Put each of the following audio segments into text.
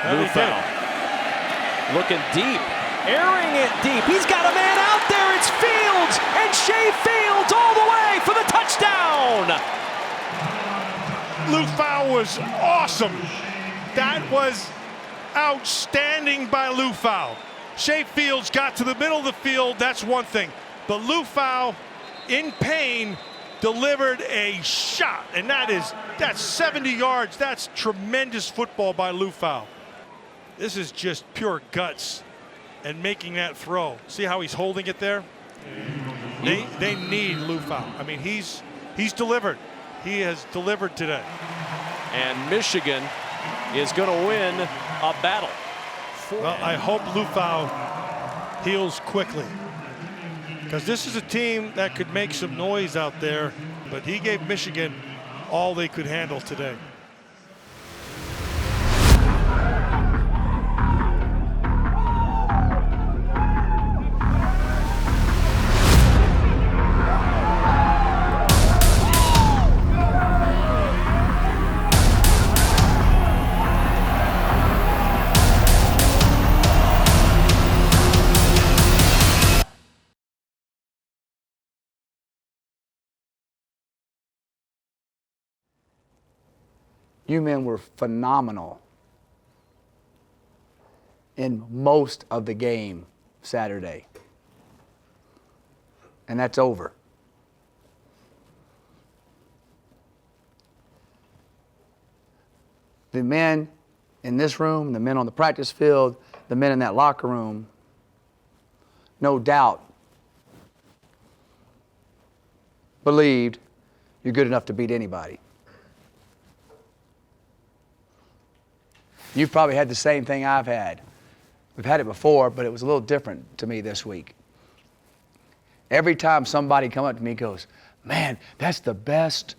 Lou foul. Looking deep. Airing it deep. He's got a man out there. It's Fields. And Shea Fields all the way for the touchdown. Lou foul was awesome. That was outstanding by Lou foul. Shea Fields got to the middle of the field. That's one thing. But Lou foul, in pain, delivered a shot. And that's 70 yards. That's tremendous football by Lou foul. This is just pure guts and making that throw. See how he's holding it there? They need Lou foul. I mean, he's delivered. He has delivered today. And Michigan is going to win a battle. Well, I hope Lou foul heals quickly, because this is a team that could make some noise out there, but he gave Michigan all they could handle today. You men were phenomenal in most of the game Saturday. And that's over. The men in this room, the men on the practice field, the men in that locker room, no doubt believed you're good enough to beat anybody. You've probably had the same thing I've had. We've had it before, but it was a little different to me this week. Every time somebody come up to me and goes, man, that's the best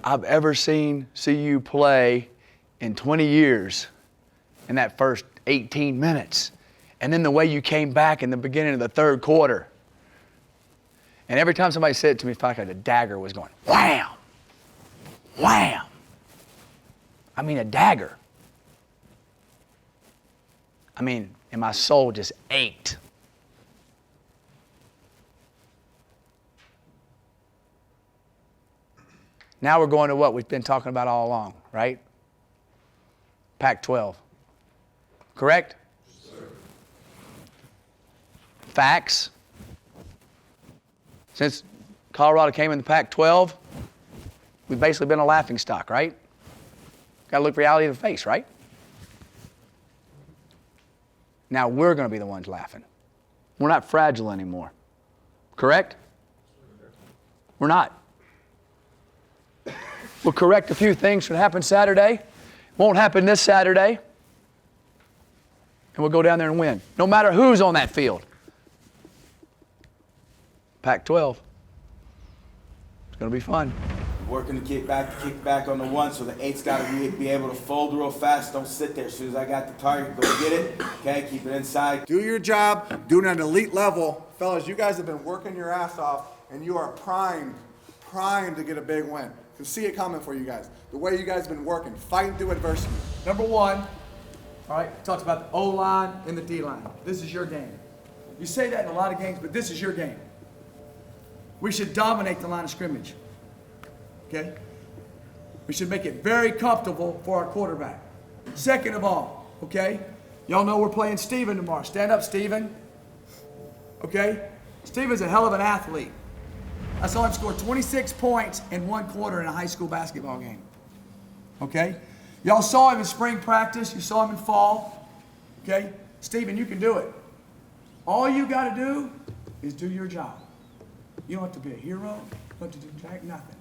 I've ever seen CU play in 20 years in that first 18 minutes. And then the way you came back in the beginning of the third quarter. And every time somebody said it to me, it felt like a dagger was going, wham, wham. I mean, a dagger. I mean, and my soul just ached. Now we're going to what we've been talking about all along, right? Pac-12. Correct? Yes, sir. Facts. Since Colorado came in the Pac-12, we've basically been a laughingstock, right? Got to look reality in the face, right? Now we're going to be the ones laughing. We're not fragile anymore. Correct? We're not. We'll correct a few things that happened Saturday. Won't happen this Saturday. And we'll go down there and win. No matter who's on that field. Pac-12. It's going to be fun. Working to kick back on the one, so the 8's got to be able to fold real fast. Don't sit there. As soon as I got the target, go get it. Okay, keep it inside. Do your job, do it at an elite level. Fellas, you guys have been working your ass off, and you are primed to get a big win. I can see it coming for you guys. The way you guys have been working, fighting through adversity. Number one, all right, talked about the O-line and the D-line. This is your game. You say that in a lot of games, but this is your game. We should dominate the line of scrimmage. Okay? We should make it very comfortable for our quarterback. Second of all, okay? Y'all know we're playing Steven tomorrow. Stand up, Steven. Okay? Steven's a hell of an athlete. I saw him score 26 points in one quarter in a high school basketball game. Okay? Y'all saw him in spring practice. You saw him in fall. Okay? Steven, you can do it. All you got to do is do your job. You don't have to be a hero. You don't have to do jack nothing.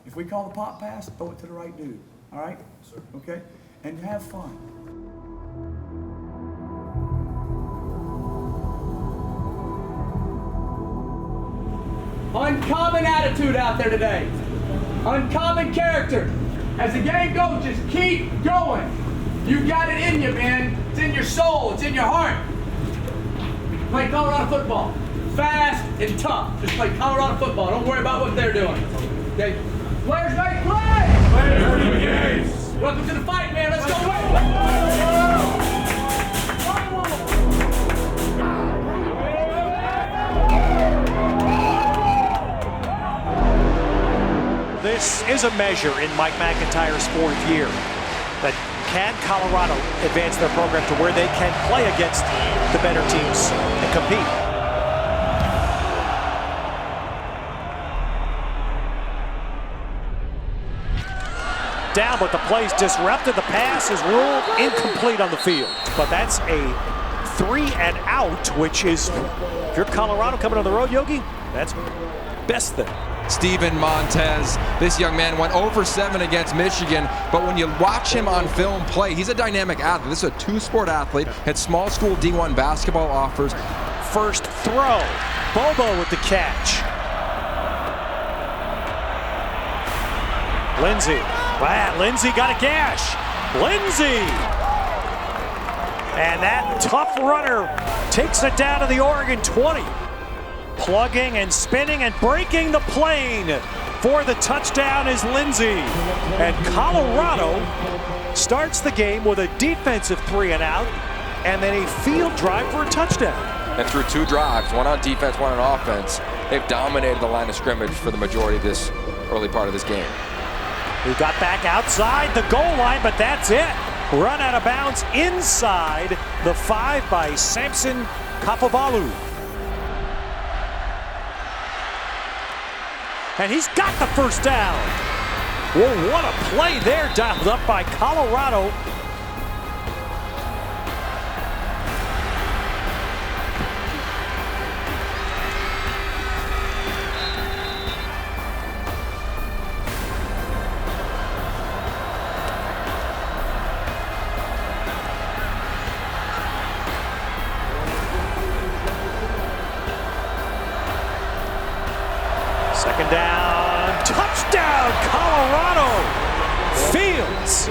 If we call the pop pass, throw it to the right dude. All right? Sir. Okay? And have fun. Uncommon attitude out there today. Uncommon character. As the game goes, just keep going. You got it in you, man. It's in your soul. It's in your heart. Play Colorado football. Fast and tough. Just play Colorado football. Don't worry about what they're doing. Okay? Players make plays! Players win games! Welcome to the fight, man. Let's go! always a measure in Mike McIntyre's 4th year. That can Colorado advance their program to where they can play against the better teams and compete? Down, but the play's disrupted. The pass is ruled incomplete on the field. But that's a 3 and out, which is, if you're Colorado coming on the road, Yogi, that's best thing. Steven Montez, this young man went 0 for 7 against Michigan, but when you watch him on film play, he's a dynamic athlete. This is a 2-sport athlete, had small school D1 basketball offers. First throw, Bobo with the catch. Lindsey, wow, Lindsey got a gash. Lindsey! And that tough runner takes it down to the Oregon 20. Plugging and spinning and breaking the plane for the touchdown is Lindsey. And Colorado starts the game with a defensive 3 and out, and then a field drive for a touchdown. And through 2 drives, 1 on defense, 1 on offense, they've dominated the line of scrimmage for the majority of this early part of this game. Who got back outside the goal line, but that's it. Run out of bounds inside the 5 by Samson Kapovalu. And he's got the first down. Well, what a play there, dialed up by Colorado. Second down, touchdown, Colorado. Fields.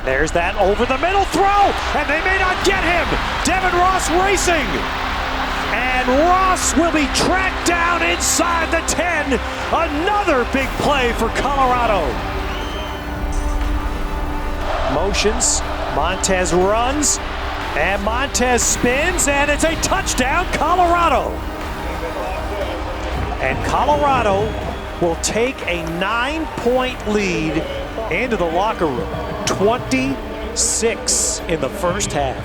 There's that over the middle throw, and they may not get him. Devin Ross racing. And Ross will be tracked down inside the 10. Another big play for Colorado. Motions, Montez runs, and Montez spins, and it's a touchdown, Colorado. And Colorado will take a 9-point lead into the locker room. 26 in the first half.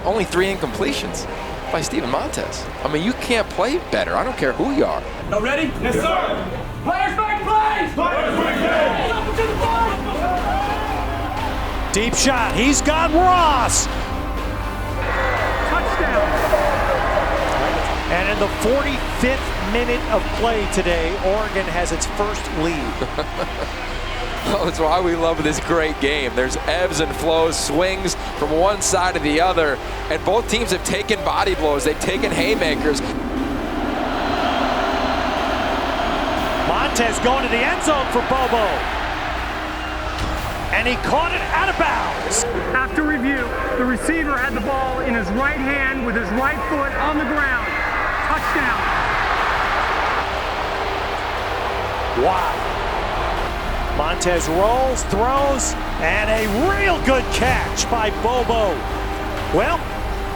Only 3 incompletions by Steven Montez. I mean, you can't play better. I don't care who you are. Y'all ready? Yes, sir. Players make plays! Players make plays! Deep shot, he's got Ross. Touchdown. And in the 45th minute of play today, Oregon has its first lead. Oh, that's why we love this great game. There's ebbs and flows, swings from one side to the other, and both teams have taken body blows. They've taken haymakers. Montez going to the end zone for Bobo. And he caught it out of bounds. After review, the receiver had the ball in his right hand with his right foot on the ground. Touchdown. Wow. Montez rolls, throws, and a real good catch by Bobo. Well,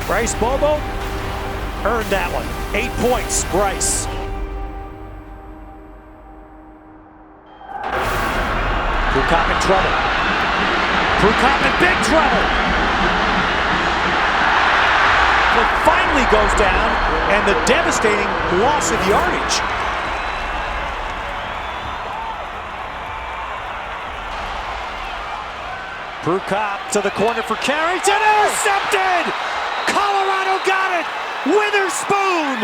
Bryce Bobo earned that one. 8 points, Bryce. Prukop in trouble. Prukop in big trouble. It finally goes down, and the devastating loss of yardage. Prukop to the corner for carries and intercepted! Colorado got it! Witherspoon!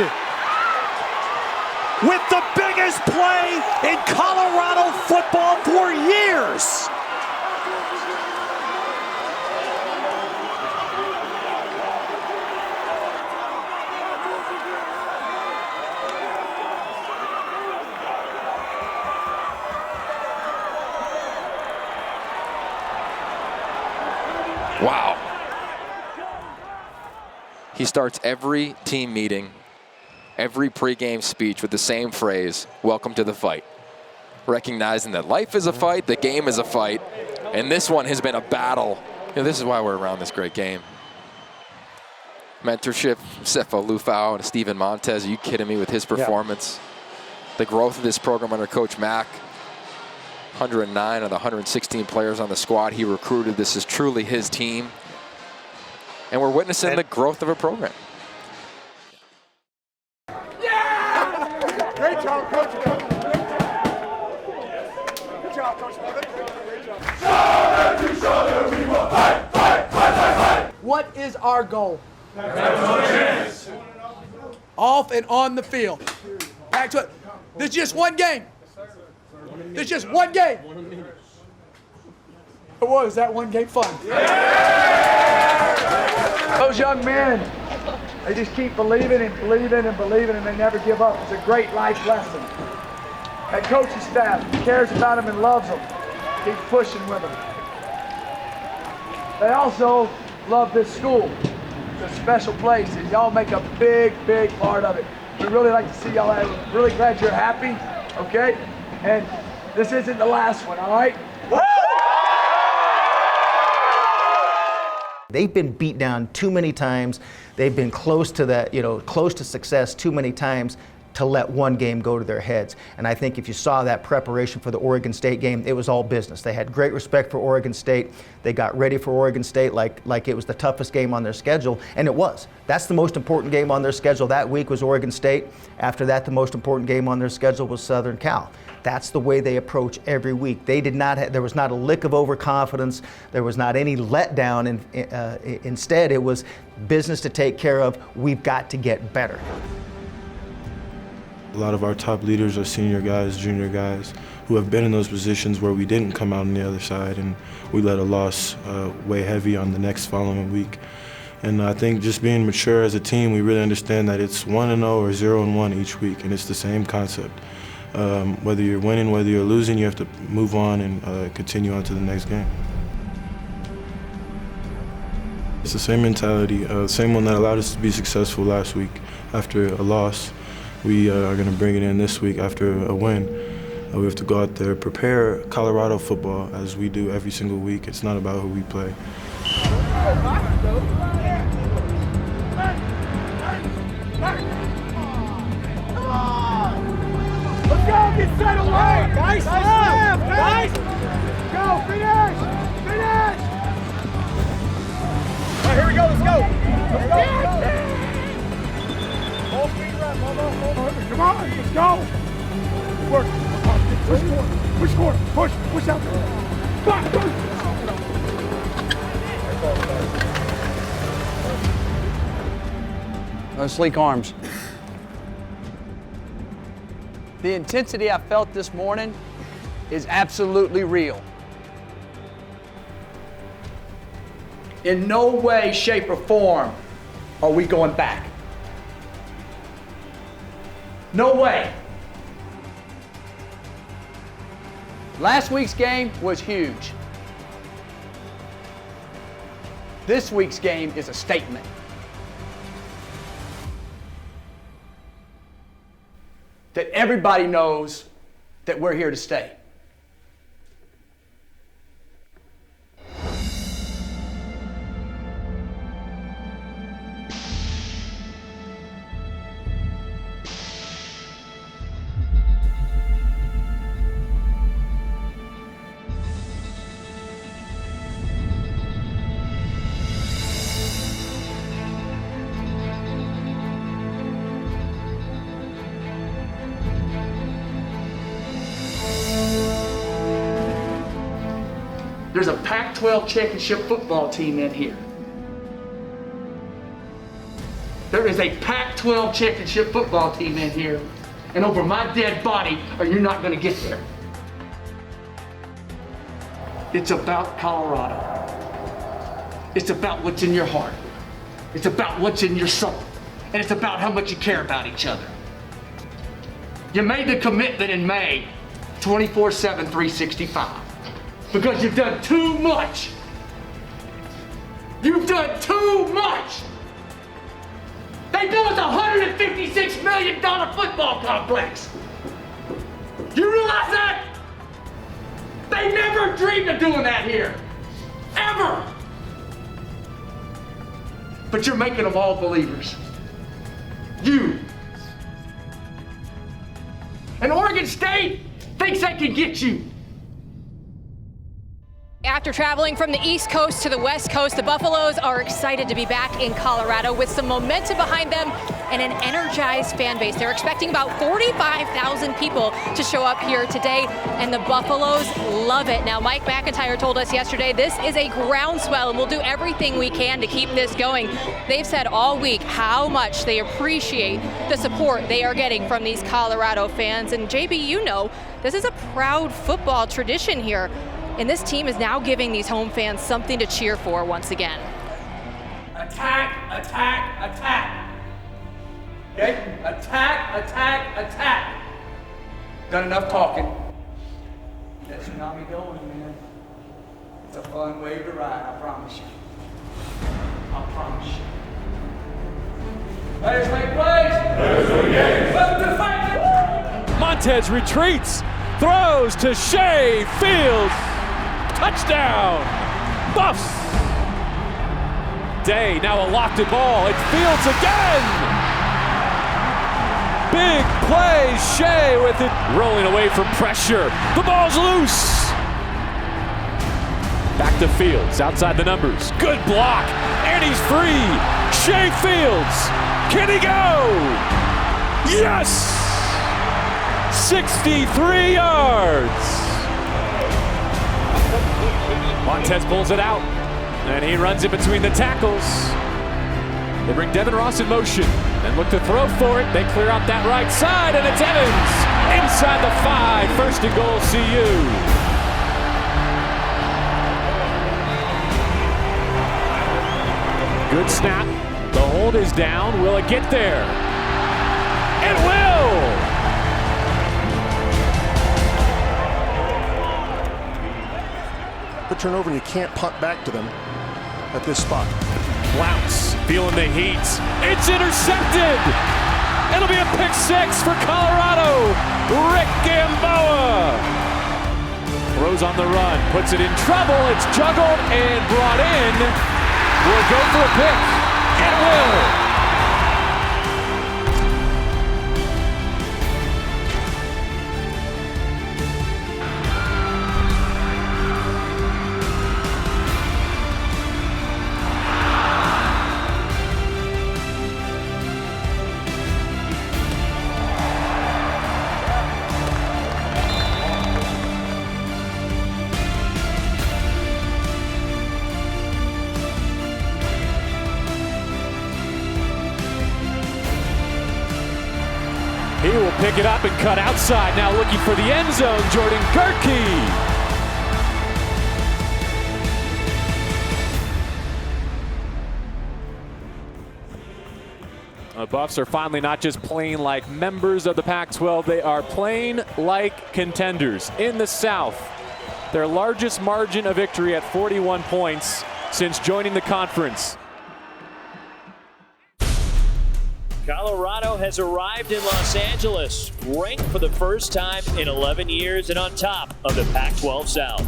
With the biggest play in Colorado football for years! Wow. He starts every team meeting, every pregame speech with the same phrase, welcome to the fight. Recognizing that life is a fight, the game is a fight, And this one has been a battle. You know, this is why we're around this great game. Mentorship, Sefo Lufau and Steven Montez. Are you kidding me with his performance? Yeah. The growth of this program under Coach Mack. 109 of the 116 players on the squad he recruited. This is truly his team. And we're witnessing the growth of a program. Yeah! Great job, Coach. Good job, Coach. Great job. What is our goal? Off and on the field. Back to it. This is just one game. There's just one game. It was that one game fun. Yeah! Those young men, they just keep believing and believing and believing, and they never give up. It's a great life lesson. That coaching staff cares about them and loves them. Keep pushing with them. They also love this school. It's a special place, and y'all make a big, big part of it. We really like to see y'all. I'm really glad you're happy, okay? And this isn't the last one, all right? They've been beat down too many times. They've been close to that, close to success too many times to let one game go to their heads. And I think if you saw that preparation for the Oregon State game, it was all business. They had great respect for Oregon State. They got ready for Oregon State like it was the toughest game on their schedule, and it was. That's the most important game on their schedule that week was Oregon State. After that, the most important game on their schedule was Southern Cal. That's the way they approach every week. They did not there was not a lick of overconfidence. There was not any letdown. Instead, it was business to take care of. We've got to get better. A lot of our top leaders are senior guys, junior guys, who have been in those positions where we didn't come out on the other side and we let a loss weigh heavy on the next following week. And I think just being mature as a team, we really understand that it's 1-0 or 0-1 each week, and it's the same concept. Whether you're winning, whether you're losing, you have to move on and continue on to the next game. It's the same mentality, same one that allowed us to be successful last week after a loss. We are going to bring it in this week after a win. We have to go out there, prepare Colorado football as we do every single week. It's not about who we play. Let's go, get settled right. Nice left, guys. Go, finish. All right, here we go, let's go. Full speed run, come on, let's go. Work, push corner, push out. Back, Those sleek arms. The intensity I felt this morning is absolutely real. In no way, shape, or form are we going back. No way. Last week's game was huge. This week's game is a statement. That everybody knows that we're here to stay. There's a Pac-12 championship football team in here. There is a Pac-12 championship football team in here, and over my dead body, or you're not gonna get there. It's about Colorado. It's about what's in your heart. It's about what's in your soul. And it's about how much you care about each other. You made the commitment in May, 24/7, 365. Because you've done too much. You've done too much. They built a $156 million football complex. You realize that? They I never dreamed of doing that here. Ever. But you're making them all believers. You. And Oregon State thinks they can get you. After traveling from the East Coast to the West Coast, the Buffaloes are excited to be back in Colorado with some momentum behind them and an energized fan base. They're expecting about 45,000 people to show up here today, and the Buffaloes love it. Now, Mike McIntyre told us yesterday this is a groundswell, and we'll do everything we can to keep this going. They've said all week how much they appreciate the support they are getting from these Colorado fans. And JB, you know, this is a proud football tradition here. And this team is now giving these home fans something to cheer for once again. Attack, attack, attack. Okay? Attack, attack, attack. Done enough talking. That tsunami going, man. It's a fun wave to ride, I promise you. I promise you. Players make plays. Players win games. Welcome to the fight. Montez retreats, throws to Shea Fields. Touchdown, Buffs. Day now a locked ball. It's Fields again. Big play, Shea with it. Rolling away from pressure. The ball's loose. Back to Fields, outside the numbers. Good block, and he's free. Shea Fields, can he go? Yes! 63 yards. Montez pulls it out, and he runs in between the tackles. They bring Devin Ross in motion and look to throw for it. They clear out that right side, and it's Evans inside the 5. First and goal, CU. Good snap. The hold is down. Will it get there? It will! The turnover, and you can't punt back to them at this spot. Flounce, feeling the heat. It's intercepted! It'll be a pick 6 for Colorado. Rick Gamboa throws on the run, puts it in trouble. It's juggled and brought in. Will go for a pick. It will. He will pick it up and cut outside. Now looking for the end zone, Jordan Gerke. The Buffs are finally not just playing like members of the Pac-12, they are playing like contenders in the South. Their largest margin of victory at 41 points since joining the conference. Colorado has arrived in Los Angeles, ranked for the first time in 11 years and on top of the Pac-12 South.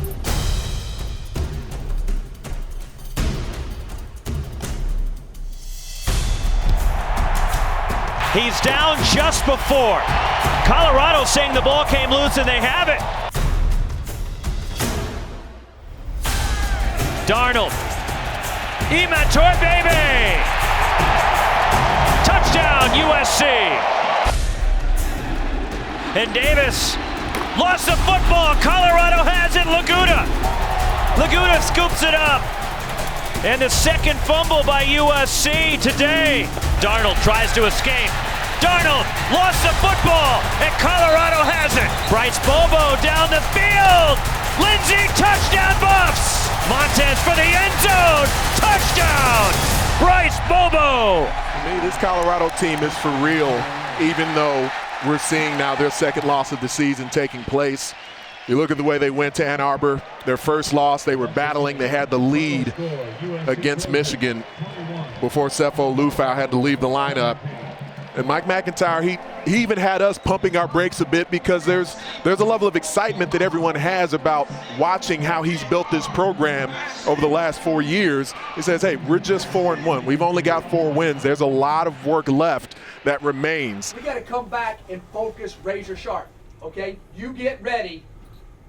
He's down just before. Colorado saying the ball came loose and they have it. Darnold. Imator, baby! Touchdown, USC. And Davis lost the football. Colorado has it. Laguna scoops it up. And the second fumble by USC today. Darnold tries to escape. Darnold lost the football, and Colorado has it. Bryce Bobo down the field. Lindsey, touchdown Buffs. Montez for the end zone. Touchdown. Bryce Bobo. To me, this Colorado team is for real, even though we're seeing now their second loss of the season taking place. You look at the way they went to Ann Arbor, their first loss, they were battling, they had the lead against Michigan before Sefo Lufau had to leave the lineup. And Mike McIntyre, he even had us pumping our brakes a bit because there's a level of excitement that everyone has about watching how he's built this program over the last 4 years. He says, hey, we're just 4-1. We've only got 4 wins. There's a lot of work left that remains. We got to come back and focus, razor sharp, okay? You get ready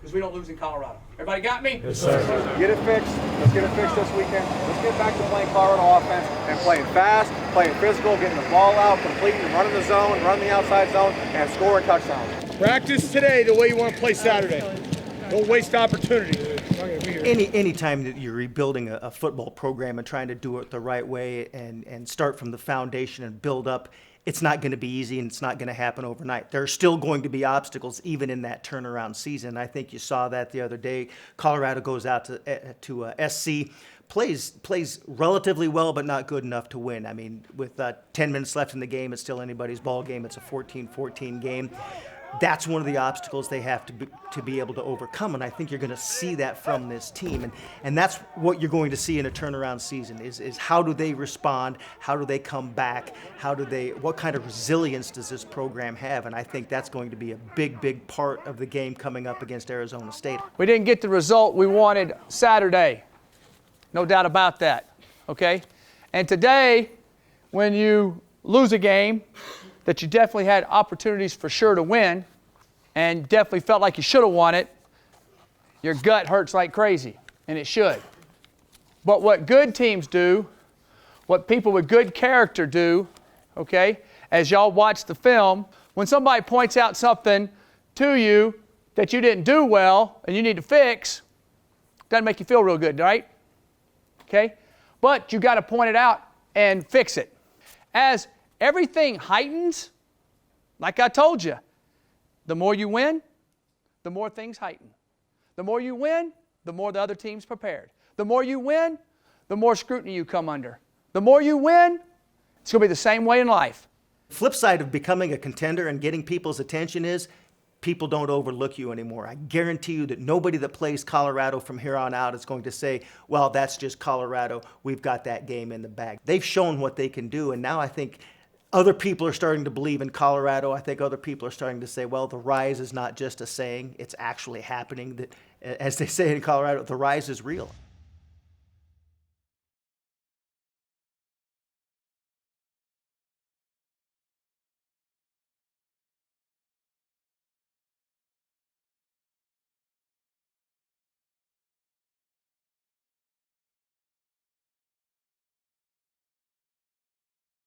because we don't lose in Colorado. Everybody got me? Yes, sir. Get it fixed. Let's get it fixed this weekend. Let's get back to playing Colorado offense and playing fast, playing physical, getting the ball out, completing, running the zone, running the outside zone, and scoring touchdowns. Practice today the way you want to play Saturday. Don't waste opportunity. Any time that you're rebuilding a football program and trying to do it the right way and start from the foundation and build up, it's not going to be easy and it's not going to happen overnight. There are still going to be obstacles even in that turnaround season. I think you saw that the other day. Colorado goes out to SC, plays relatively well, but not good enough to win. I mean, with 10 minutes left in the game, it's still anybody's ball game. It's a 14-14 game. That's one of the obstacles they have to be able to overcome, and I think you're going to see that from this team, and that's what you're going to see in a turnaround season is how do they respond, how do they come back, what kind of resilience does this program have, and I think that's going to be a big part of the game coming up against Arizona State. We didn't get the result we wanted Saturday, no doubt about that, okay? And today, when you lose a game that you definitely had opportunities for sure to win and definitely felt like you should have won it, your gut hurts like crazy, and it should. But what good teams do, what people with good character do, okay, as y'all watch the film, when somebody points out something to you that you didn't do well and you need to fix, doesn't make you feel real good, right? Okay? But you got to point it out and fix it. As everything heightens, like I told you, the more you win, the more things heighten. The more you win, the more the other team's prepared. The more you win, the more scrutiny you come under. The more you win, it's going to be the same way in life. Flip side of becoming a contender and getting people's attention is people don't overlook you anymore. I guarantee you that nobody that plays Colorado from here on out is going to say, well, that's just Colorado. We've got that game in the bag. They've shown what they can do, and now I think other people are starting to believe in Colorado. I think other people are starting to say, well, the rise is not just a saying, it's actually happening. That, as they say in Colorado, the rise is real.